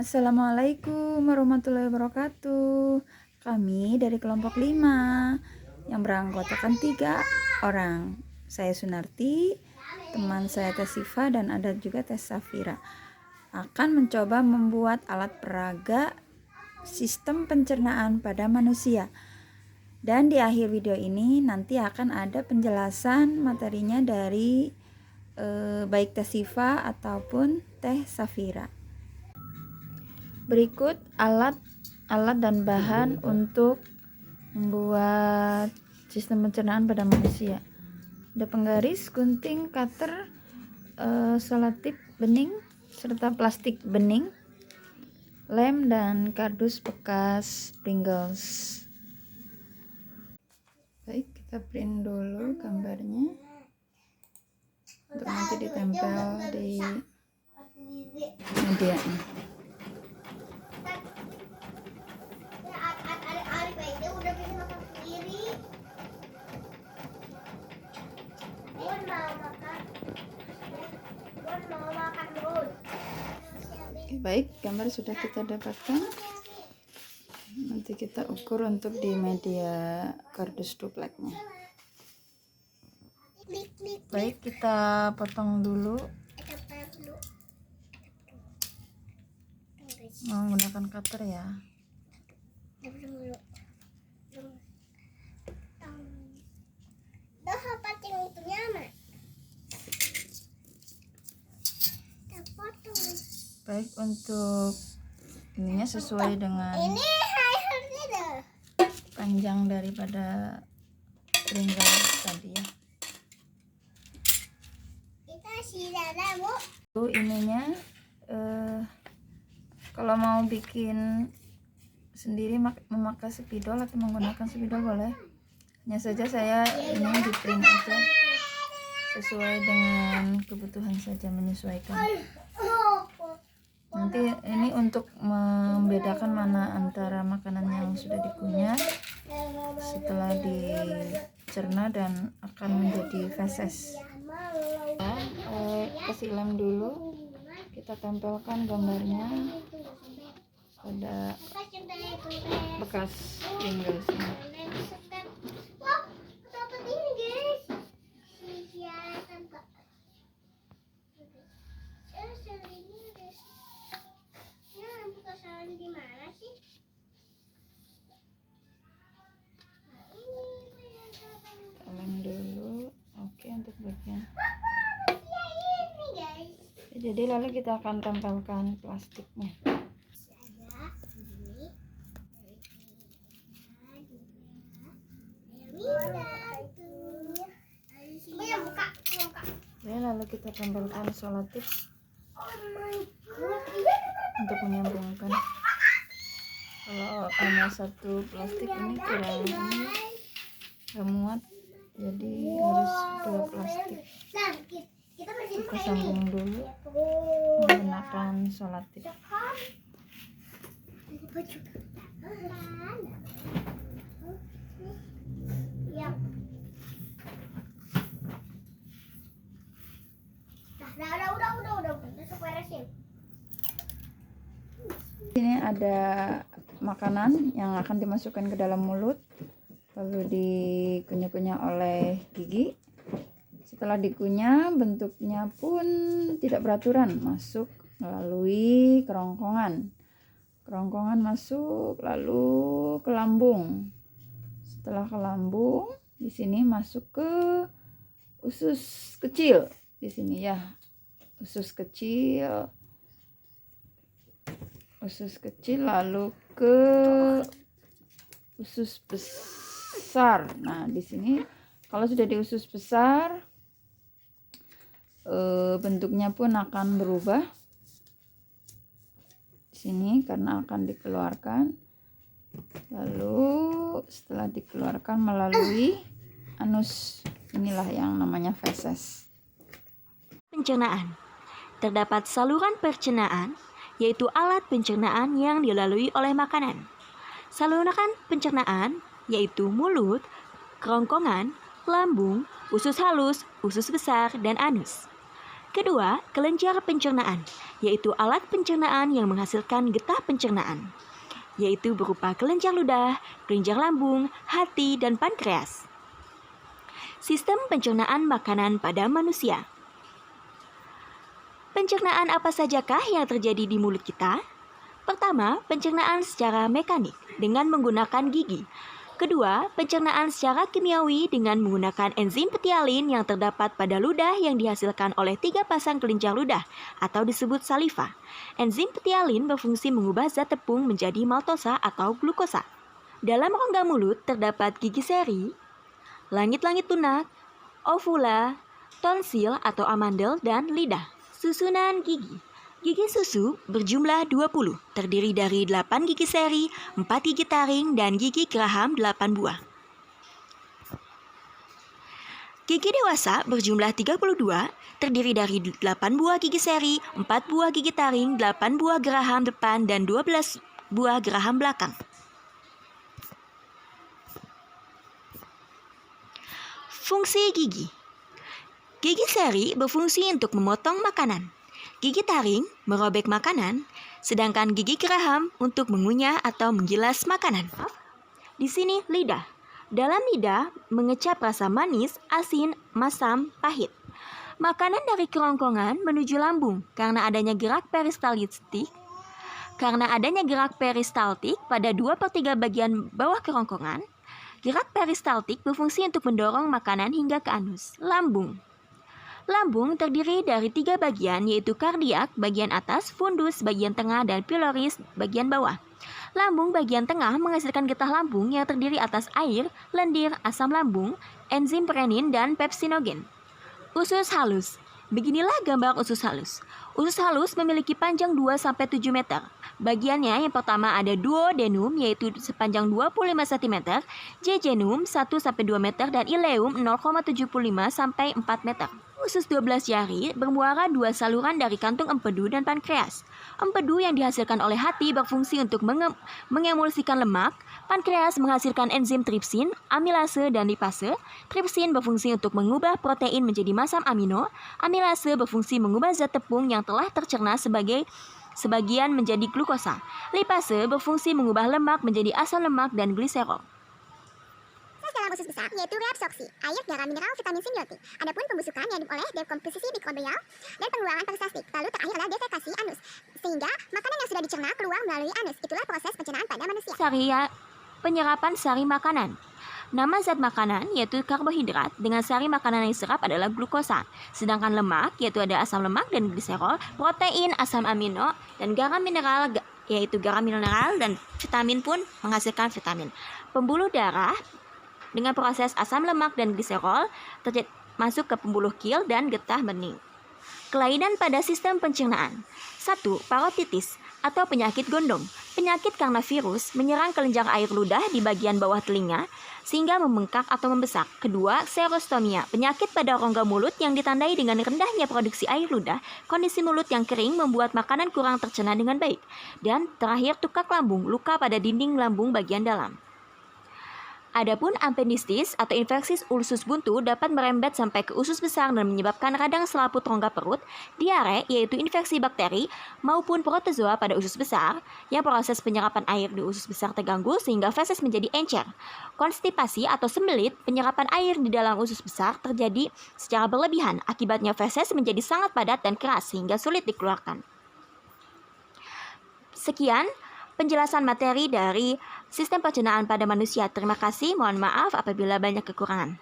Assalamualaikum warahmatullahi wabarakatuh. Kami dari kelompok 5 yang beranggotakan 3 orang. Saya Sunarti, teman saya Teh Sifa, dan ada juga Teh Safira. Akan mencoba membuat alat peraga sistem pencernaan pada manusia. Dan di akhir video ini nanti akan ada penjelasan materinya dari baik Teh Sifa ataupun Teh Safira. Berikut alat dan bahan untuk membuat sistem pencernaan pada manusia. Ada penggaris, gunting, cutter, selotip bening, serta plastik bening, lem, dan kardus bekas Pringles. Baik, kita print dulu gambarnya untuk nanti ditempel di media. Baik, gambar sudah kita dapatkan. Nanti kita ukur untuk di media kardus dupleknya. Baik, kita potong dulu menggunakan cutter ya. Baik, untuk ininya sesuai dengan panjang daripada Pringles tadi ya. Ininya kalau mau bikin sendiri memakai spidol atau menggunakan spidol boleh. Hanya saja saya ini di print aja sesuai dengan kebutuhan saja, menyesuaikan. Nanti ini untuk membedakan mana antara makanan yang sudah dikunyah setelah dicerna dan akan menjadi feses. Kasih lem dulu, kita tempelkan gambarnya pada bekas Pringles. Lem dulu, oke, untuk bagian. Jadi lalu kita akan tempelkan plastiknya. Ya, lalu kita tempelkan selotip untuk menyambungkan. Kalau hanya satu plastik ini kurang muat, jadi harus 2 plastik. Kita sambung dulu menggunakan selotip. Ini ada makanan yang akan dimasukkan ke dalam mulut, lalu dikunyah-kunyah oleh gigi. Setelah dikunyah, bentuknya pun tidak beraturan, masuk melalui kerongkongan. Kerongkongan masuk lalu ke lambung. Setelah ke lambung, di sini masuk ke usus kecil. Di sini ya, usus kecil lalu ke usus besar. Nah, di sini kalau sudah di usus besar, bentuknya pun akan berubah di sini karena akan dikeluarkan. Lalu setelah dikeluarkan melalui anus, inilah yang namanya feses. Pencernaan. Terdapat saluran pencernaan, yaitu alat pencernaan yang dilalui oleh makanan. Saluran pencernaan yaitu mulut, kerongkongan, lambung, usus halus, usus besar, dan anus. Kedua, kelenjar pencernaan, yaitu alat pencernaan yang menghasilkan getah pencernaan, yaitu berupa kelenjar ludah, kelenjar lambung, hati, dan pankreas. Sistem pencernaan makanan pada manusia. Pencernaan apa sajakah yang terjadi di mulut kita? Pertama, pencernaan secara mekanik dengan menggunakan gigi. Kedua, pencernaan secara kimiawi dengan menggunakan enzim petialin yang terdapat pada ludah yang dihasilkan oleh 3 pasang kelenjar ludah atau disebut saliva. Enzim petialin berfungsi mengubah zat tepung menjadi maltosa atau glukosa. Dalam rongga mulut terdapat gigi seri, langit-langit lunak, ovula, tonsil atau amandel, dan lidah. Susunan gigi. Gigi susu berjumlah 20, terdiri dari 8 gigi seri, 4 gigi taring, dan gigi geraham 8 buah. Gigi dewasa berjumlah 32, terdiri dari 8 buah gigi seri, 4 buah gigi taring, 8 buah geraham depan, dan 12 buah geraham belakang. Fungsi gigi. Gigi seri berfungsi untuk memotong makanan. Gigi taring merobek makanan, sedangkan gigi geraham untuk mengunyah atau menggilas makanan. Di sini lidah. Dalam lidah mengecap rasa manis, asin, masam, pahit. Makanan dari kerongkongan menuju lambung karena adanya gerak peristaltik. Pada 2/3 bagian bawah kerongkongan, gerak peristaltik berfungsi untuk mendorong makanan hingga ke anus, lambung. Lambung terdiri dari 3 bagian, yaitu kardiak bagian atas, fundus bagian tengah, dan piloris bagian bawah. Lambung bagian tengah menghasilkan getah lambung yang terdiri atas air, lendir, asam lambung, enzim renin, dan pepsinogen. Usus halus. Beginilah gambar usus halus. Usus halus memiliki panjang 2-7 meter. Bagiannya yang pertama ada duodenum, yaitu sepanjang 25 cm, jejunum 1-2 meter, dan ileum 0,75-4 meter. Usus 12 jari bermuara 2 saluran dari kantung empedu dan pankreas. Empedu yang dihasilkan oleh hati berfungsi untuk mengemulsikan lemak, pankreas menghasilkan enzim tripsin, amilase, dan lipase. Tripsin berfungsi untuk mengubah protein menjadi masam amino, amilase berfungsi mengubah zat tepung yang telah tercerna sebagian menjadi glukosa. Lipase berfungsi mengubah lemak menjadi asam lemak dan gliserol. Dalam usus besar yaitu reabsorpsi, air, garam, mineral, vitamin, simbiotik. Adapun pembusukan yang oleh dekomposisi mikrobial dan pengeluaran peristaltik. Lalu terakhir adalah defekasi anus, sehingga makanan yang sudah dicerna keluar melalui anus. Itulah proses pencernaan pada manusia. Penyerapan sari makanan. Nama zat makanan yaitu karbohidrat dengan sari makanan yang diserap adalah glukosa. Sedangkan lemak yaitu ada asam lemak dan gliserol, protein, asam amino, dan garam mineral yaitu garam mineral, dan vitamin pun menghasilkan vitamin. Pembuluh darah dengan proses asam lemak dan gliserol masuk ke pembuluh kil dan getah bening. Kelainan pada sistem pencernaan. 1. Parotitis atau penyakit gondong. Penyakit karena virus menyerang kelenjar air ludah di bagian bawah telinga sehingga membengkak atau membesar. Kedua, serostomia, penyakit pada rongga mulut yang ditandai dengan rendahnya produksi air ludah. Kondisi mulut yang kering membuat makanan kurang tercerna dengan baik. Dan terakhir, tukak lambung, luka pada dinding lambung bagian dalam. Adapun appendistis atau infeksi usus buntu dapat merembet sampai ke usus besar dan menyebabkan radang selaput rongga perut, diare yaitu infeksi bakteri maupun protozoa pada usus besar yang proses penyerapan air di usus besar terganggu sehingga feses menjadi encer. Konstipasi atau sembelit, penyerapan air di dalam usus besar terjadi secara berlebihan, akibatnya feses menjadi sangat padat dan keras sehingga sulit dikeluarkan. Sekian penjelasan materi dari sistem pencernaan pada manusia. Terima kasih, mohon maaf apabila banyak kekurangan.